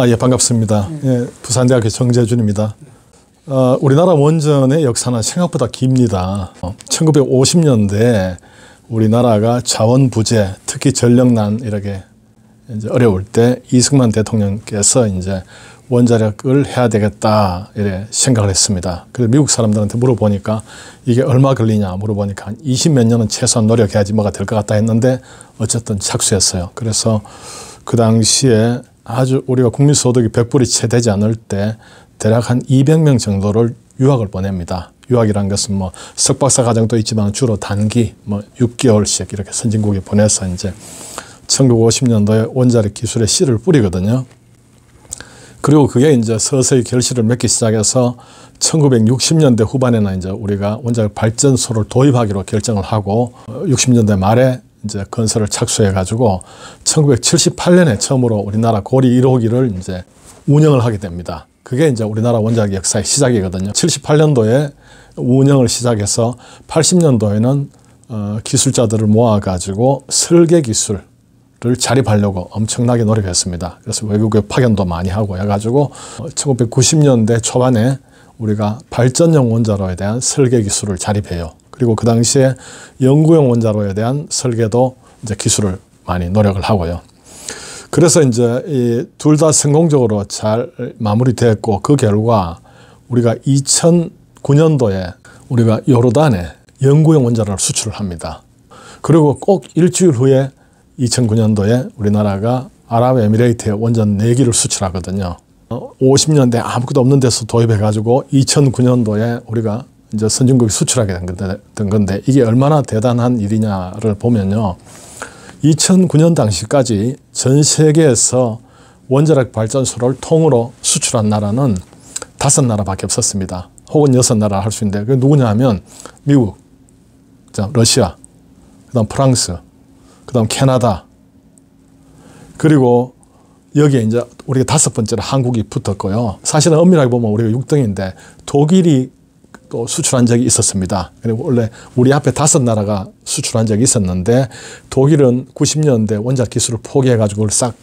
예, 반갑습니다. 예, 부산대학교 정재준입니다. 우리나라 원전의 역사는 생각보다 깁니다. 1950년대 우리나라가 자원 부재, 특히 전력난 이렇게 이제 어려울 때 이승만 대통령께서 이제 원자력을 해야 되겠다 이렇게 생각을 했습니다. 그래서 미국 사람들한테 물어보니까 이게 얼마 걸리냐 물어보니까 한 20몇 년은 최소한 노력해야지 뭐가 될 것 같다 했는데 어쨌든 착수했어요. 그래서 그 당시에 아주 우리가 국민소득이 100불이 채 되지 않을 때 대략 한 200명 정도를 유학을 보냅니다. 유학이란 것은 뭐 석박사 과정도 있지만 주로 단기 뭐 6개월씩 이렇게 선진국에 보내서 이제 1950년도에 원자력 기술의 씨를 뿌리거든요. 그리고 그게 이제 서서히 결실을 맺기 시작해서 1960년대 후반에는 이제 우리가 원자력 발전소를 도입하기로 결정을 하고 60년대 말에 이제 건설을 착수해 가지고 1978년에 처음으로 우리나라 고리 1호기를 이제 운영을 하게 됩니다. 그게 이제 우리나라 원자력 역사의 시작이거든요. 78년도에 운영을 시작해서 80년도에는 기술자들을 모아 가지고 설계 기술을 자립하려고 엄청나게 노력했습니다. 그래서 외국에 파견도 많이 하고 해가지고 1990년대 초반에 우리가 발전용 원자로에 대한 설계 기술을 자립해요. 그리고 그 당시에 연구용 원자로에 대한 설계도 이제 기술을 많이 노력을 하고요. 그래서 이제 이 둘 다 성공적으로 잘 마무리됐고 그 결과 우리가 2009년도에 우리가 요르단에 연구용 원자로를 수출을 합니다. 그리고 꼭 일주일 후에 2009년도에 우리나라가 아랍에미레이트에 원전 4기를 수출하거든요. 50년대 아무것도 없는 데서 도입해가지고 2009년도에 우리가 이제 선진국이 수출하게 된 건데 이게 얼마나 대단한 일이냐를 보면요. 2009년 당시까지 전 세계에서 원자력 발전소를 통으로 수출한 나라는 5나라밖에 없었습니다. 혹은 6나라 할 수 있는데 그게 누구냐 하면 미국, 러시아, 그다음 프랑스, 그다음 캐나다, 그리고 여기에 이제 우리가 5번째로 한국이 붙었고요. 사실은 엄밀하게 보면 우리가 6등인데 독일이 또 수출한 적이 있었습니다. 그리고 원래 우리 앞에 5나라가 수출한 적이 있었는데 독일은 90년대 원자력 기술을 포기해가지고 싹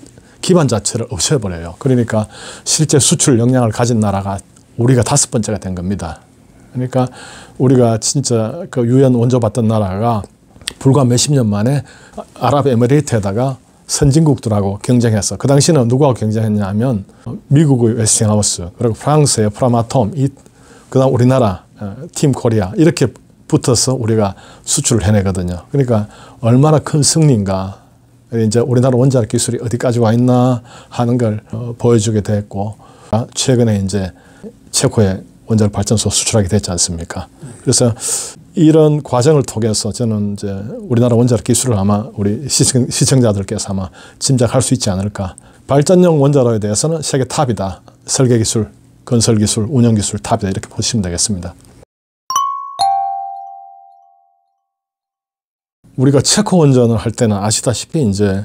기반 자체를 없애버려요. 그러니까 실제 수출 역량을 가진 나라가 우리가 5번째가 된 겁니다. 그러니까 우리가 진짜 그 유엔 원조 받던 나라가 불과 몇십 년 만에 아랍에미레이트에다가 선진국들하고 경쟁해서 그 당시에는 누구하고 경쟁했냐 하면 미국의 웨스팅하우스 그리고 프랑스의 프라마톰 그 다음 우리나라 팀 코리아 이렇게 붙어서 우리가 수출을 해내거든요. 그러니까 얼마나 큰 승리인가. 이제 우리나라 원자력 기술이 어디까지 와 있나 하는 걸 보여주게 됐고 최근에 이제 체코에 원자력 발전소 수출하게 됐지 않습니까? 그래서 이런 과정을 통해서 저는 이제 우리나라 원자력 기술을 아마 우리 시청자들께서 아마 짐작할 수 있지 않을까. 발전용 원자로에 대해서는 세계 탑이다. 설계 기술, 건설 기술, 운영 기술 탑이다. 이렇게 보시면 되겠습니다. 우리가 체코 원전을 할 때는 아시다시피 이제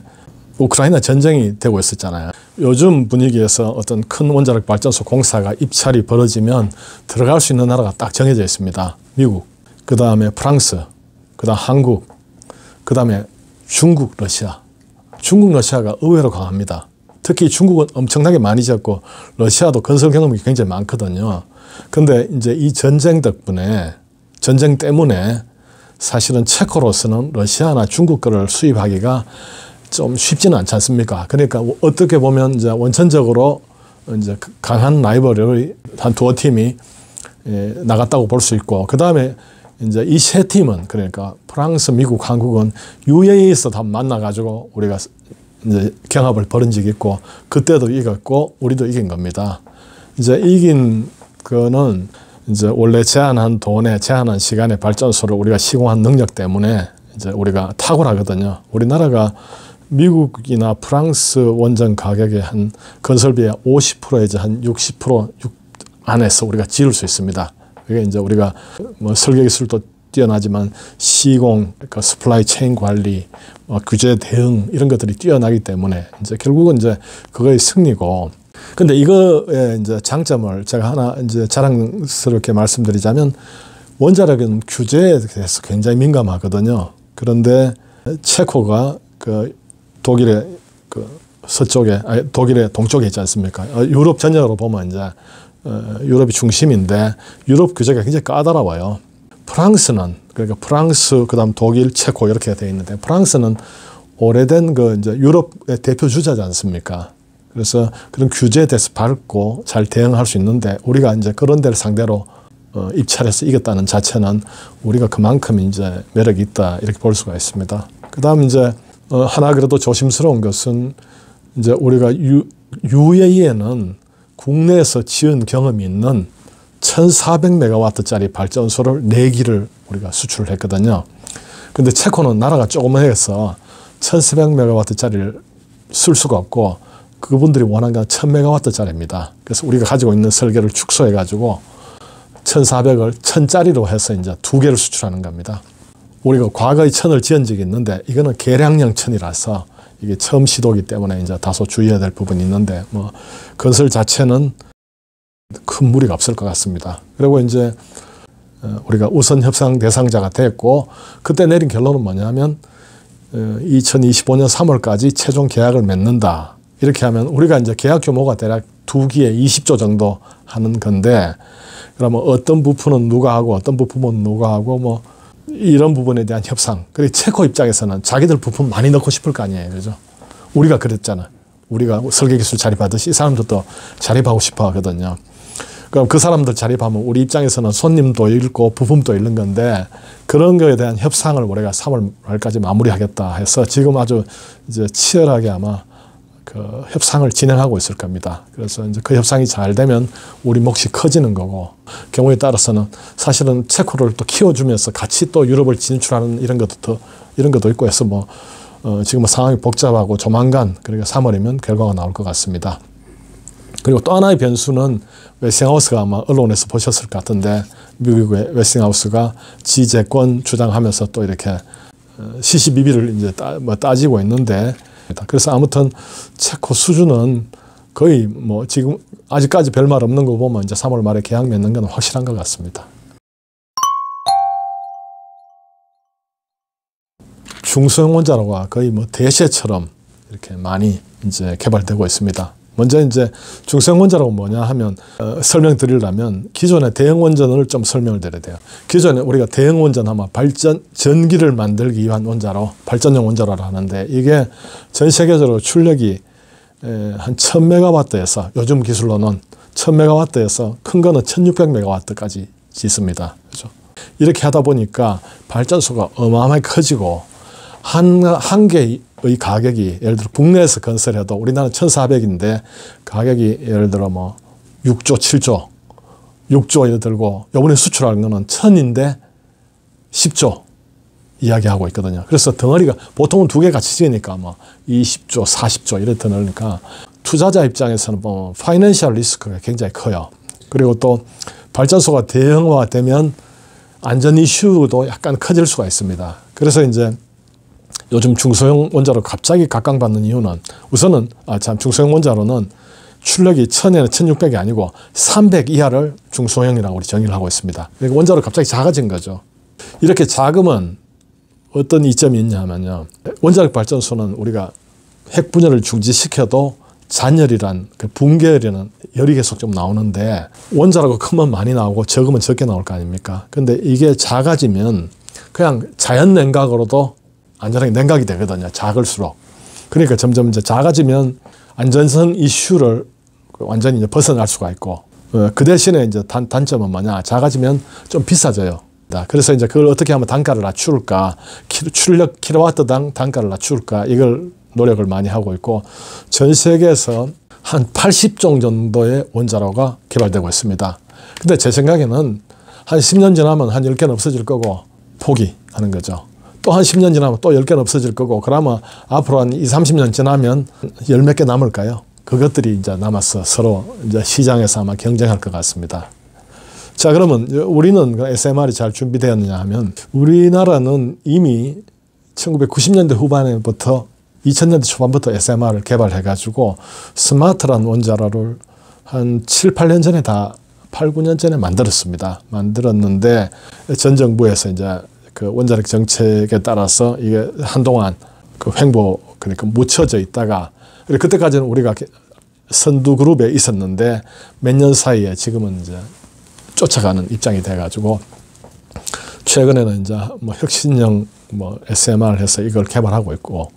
우크라이나 전쟁이 되고 있었잖아요. 요즘 분위기에서 어떤 큰 원자력 발전소 공사가 입찰이 벌어지면 들어갈 수 있는 나라가 딱 정해져 있습니다. 미국, 그 다음에 프랑스, 그 다음 한국, 그 다음에 중국, 러시아. 중국, 러시아가 의외로 강합니다. 특히 중국은 엄청나게 많이 지었고 러시아도 건설 경험이 굉장히 많거든요. 근데 이제 이 전쟁 덕분에, 전쟁 때문에 사실은 체코로서는 러시아나 중국 거를 수입하기가 좀 쉽지는 않지 않습니까? 그러니까 어떻게 보면 이제 원천적으로 이제 강한 라이벌이 한 두어 팀이 나갔다고 볼 수 있고, 그 다음에 이제 이 세 팀은 그러니까 프랑스, 미국, 한국은 UAE에서 다 만나가지고 우리가 이제 경합을 벌인 적이 있고, 그때도 이겼고 우리도 이긴 겁니다. 이제 이긴 거는 이제 원래 제한한 돈에 제한한 시간에 발전소를 우리가 시공한 능력 때문에 이제 우리가 탁월하거든요. 우리나라가 미국이나 프랑스 원전 가격의 한 건설비의 50%에서 한 60% 안에서 우리가 지을 수 있습니다. 그게 이제 우리가 뭐 설계 기술도 뛰어나지만 시공, 그 스플라이 체인 관리, 규제 대응 이런 것들이 뛰어나기 때문에 이제 결국은 이제 그거의 승리고. 근데 이거의 이제 장점을 제가 하나 이제 자랑스럽게 말씀드리자면 원자력은 규제에 대해서 굉장히 민감하거든요. 그런데 체코가 그 독일의 그 서쪽에, 독일의 동쪽에 있지 않습니까? 유럽 전역으로 보면 이제 유럽이 중심인데 유럽 규제가 굉장히 까다로워요. 프랑스는, 그러니까 프랑스, 그다음 독일, 체코 이렇게 되어 있는데 프랑스는 오래된 그 이제 유럽의 대표 주자지 않습니까? 그래서 그런 규제에 대해서 밟고 잘 대응할 수 있는데 우리가 이제 그런 데를 상대로 입찰해서 이겼다는 자체는 우리가 그만큼 이제 매력이 있다 이렇게 볼 수가 있습니다. 그다음 이제 하나 그래도 조심스러운 것은 이제 우리가 UAE에는 국내에서 지은 경험이 있는 1400메가와트짜리 발전소를 4기를 우리가 수출을 했거든요. 근데 체코는 나라가 조그만해서 1400메가와트짜리를 쓸 수가 없고 그분들이 원하는 건 1000메가와트짜리입니다. 그래서 우리가 가지고 있는 설계를 축소해 가지고 1400을 1000짜리로 해서 이제 2개를 수출하는 겁니다. 우리가 과거에 1000을 지은 적이 있는데 이거는 계량형 1000이라서 이게 처음 시도이기 때문에 이제 다소 주의해야 될 부분이 있는데 뭐 건설 자체는 큰 무리가 없을 것 같습니다. 그리고 이제 우리가 우선 협상 대상자가 됐고 그때 내린 결론은 뭐냐면 2025년 3월까지 최종 계약을 맺는다. 이렇게 하면 우리가 이제 계약 규모가 대략 2기에 20조 정도 하는 건데 그러면 어떤 부분은 누가 하고 어떤 부분은 누가 하고 뭐 이런 부분에 대한 협상. 그리고 체코 입장에서는 자기들 부품 많이 넣고 싶을 거 아니에요. 그죠? 우리가 그랬잖아. 우리가 설계기술 자립하듯이 이 사람들도 자립하고 싶어 하거든요. 그럼 그 사람들 자립하면 우리 입장에서는 손님도 잃고 부품도 잃는 건데 그런 거에 대한 협상을 우리가 3월 말까지 마무리하겠다 해서 지금 아주 이제 치열하게 아마 그 협상을 진행하고 있을 겁니다. 그래서 이제 그 협상이 잘 되면 우리 몫이 커지는 거고 경우에 따라서는 사실은 체코를 또 키워주면서 같이 또 유럽을 진출하는 이런 것도 있고 해서 뭐 지금 상황이 복잡하고 조만간 그러니까 3월이면 결과가 나올 것 같습니다. 그리고 또 하나의 변수는 웨스팅하우스가 아마 언론에서 보셨을 것 같은데 미국의 웨스팅하우스가 지재권 주장하면서 또 이렇게 시시비비를 이제 따지고 있는데 그래서 아무튼 체코 수준은 거의 뭐 지금 아직까지 별말 없는 거 보면 이제 3월 말에 계약 맺는 건 확실한 것 같습니다. 중소형 원자로가 거의 뭐 대세처럼 이렇게 많이 이제 개발되고 있습니다. 먼저 이제 중소형 원자로가 뭐냐 하면 설명드리려면 기존의 대형 원전을 좀 설명을 드려야 돼요. 기존에 우리가 대형 원전 하면 전기를 만들기 위한 원자로, 발전용 원자로를 하는데 이게 전 세계적으로 출력이 한 1000메가와트에서 요즘 기술로는 1000메가와트에서 큰 거는 1600메가와트까지 짓습니다. 그죠? 이렇게 하다 보니까 발전소가 어마어마하게 커지고 한 개의 가격이 예를 들어 국내에서 건설해도 우리나라는 1400인데 가격이 예를 들어 뭐 6조, 7조, 6조 예를 들고 이번에 수출하는 거는 1000인데 10조 이야기하고 있거든요. 그래서 덩어리가 보통은 2개 같이 지으니까 뭐 20조, 40조 이렇게 넣으니까 투자자 입장에서는 뭐 파이낸셜 리스크가 굉장히 커요. 그리고 또 발전소가 대형화되면 안전 이슈도 약간 커질 수가 있습니다. 그래서 이제 요즘 중소형 원자로 갑자기 각광받는 이유는 우선은 중소형 원자로는 출력이 1000에는 1600이 아니고 300 이하를 중소형이라고 우리 정의를 하고 있습니다. 그러니까 원자로 갑자기 작아진 거죠. 이렇게 작으면 어떤 이점이 있냐면요. 원자력 발전소는 우리가 핵 분열을 중지시켜도 잔열이란 그 붕괴열이라는 열이 계속 좀 나오는데 원자로가 크면 많이 나오고 적으면 적게 나올 거 아닙니까? 근데 이게 작아지면 그냥 자연 냉각으로도 안전하게 냉각이 되거든요. 작을수록. 그러니까 점점 이제 작아지면 안전성 이슈를 완전히 이제 벗어날 수가 있고, 그 대신에 이제 단점은 뭐냐. 작아지면 좀 비싸져요. 그래서 이제 그걸 어떻게 하면 단가를 낮출까, 출력 킬로와트당 단가를 낮출까, 이걸 노력을 많이 하고 있고, 전 세계에서 한 80종 정도의 원자로가 개발되고 있습니다. 근데 제 생각에는 한 10년 지나면 한 10개는 없어질 거고, 포기하는 거죠. 또 한 10년 지나면 또 10개는 없어질 거고, 그러면 앞으로 한 20, 30년 지나면 10몇 개 남을까요? 그것들이 이제 남아서 서로 이제 시장에서 아마 경쟁할 것 같습니다. 자, 그러면 우리는 SMR이 잘 준비되었느냐 하면, 우리나라는 이미 1990년대 후반부터 2000년대 초반부터 SMR을 개발해가지고 스마트란 원자로를 한 7, 8년 전에 8, 9년 전에 만들었는데 전 정부에서 이제 그 원자력 정책에 따라서 이게 한동안 그 횡보, 그러니까 묻혀져 있다가 그때까지는 우리가 선두 그룹에 있었는데 몇 년 사이에 지금은 이제 쫓아가는 입장이 돼가지고 최근에는 이제 뭐 혁신형 뭐 SMR 해서 이걸 개발하고 있고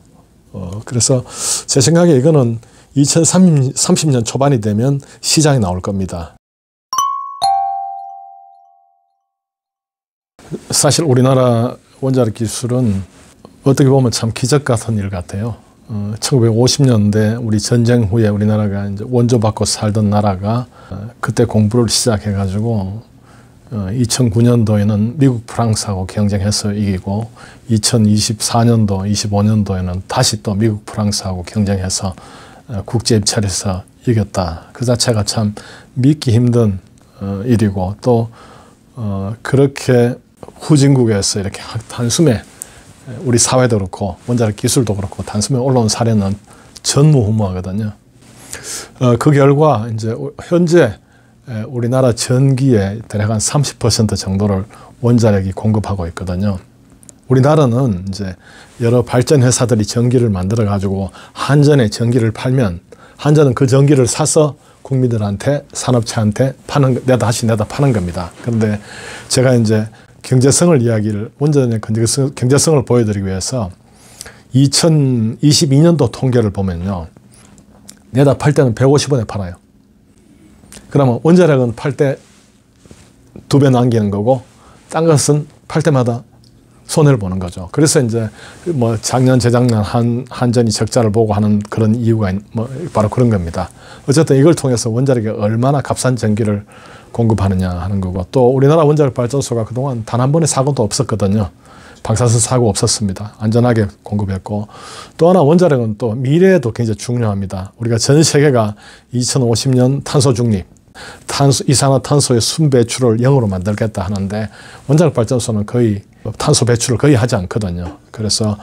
그래서 제 생각에 이거는 2030년 초반이 되면 시장에 나올 겁니다. 사실 우리나라 원자력 기술은 어떻게 보면 참 기적 같은 일 같아요. 1950년대 우리 전쟁 후에 우리나라가 이제 원조 받고 살던 나라가 그때 공부를 시작해가지고 2009년도에는 미국, 프랑스하고 경쟁해서 이기고 2024년도, 25년도에는 다시 또 미국, 프랑스하고 경쟁해서 국제 입찰에서 이겼다. 그 자체가 참 믿기 힘든 일이고 또 그렇게 후진국에서 이렇게 단숨에 우리 사회도 그렇고 원자력 기술도 그렇고 단숨에 올라온 사례는 전무후무하거든요. 그 결과 이제 현재 우리나라 전기의 대략 한 30% 정도를 원자력이 공급하고 있거든요. 우리나라는 이제 여러 발전 회사들이 전기를 만들어 가지고 한전에 전기를 팔면 한전은 그 전기를 사서 국민들한테 산업체한테 다시 내다 파는 겁니다. 그런데 제가 이제 원전의 경제성을 보여드리기 위해서 2022년도 통계를 보면요. 내다 팔 때는 150원에 팔아요. 그러면 원자력은 팔 때 2배 남기는 거고 딴 것은 팔 때마다 손해를 보는 거죠. 그래서 이제 뭐 작년, 재작년 한전이 적자를 보고 하는 그런 이유가 바로 그런 겁니다. 어쨌든 이걸 통해서 원자력이 얼마나 값싼 전기를 공급하느냐 하는 거고 또 우리나라 원자력 발전소가 그동안 단 한 번의 사고도 없었거든요. 방사선 사고 없었습니다. 안전하게 공급했고 또 하나 원자력은 또 미래에도 굉장히 중요합니다. 우리가 전 세계가 2050년 탄소 중립, 이산화탄소의 순배출을 0으로 만들겠다 하는데 원자력 발전소는 거의 탄소 배출을 거의 하지 않거든요. 그래서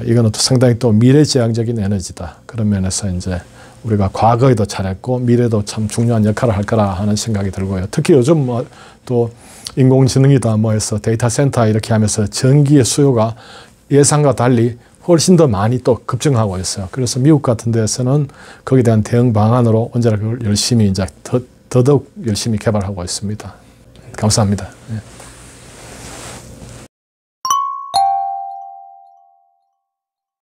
이거는 또 상당히 또 미래지향적인 에너지다. 그런 면에서 이제 우리가 과거에도 잘했고 미래도 참 중요한 역할을 할 거라 하는 생각이 들고요. 특히 요즘 뭐 또 인공지능이다 뭐 해서 데이터 센터 이렇게 하면서 전기의 수요가 예상과 달리 훨씬 더 많이 또 급증하고 있어요. 그래서 미국 같은 데서는 거기에 대한 대응 방안으로 원자력을 열심히 이제 더더욱 열심히 개발하고 있습니다. 감사합니다. 네.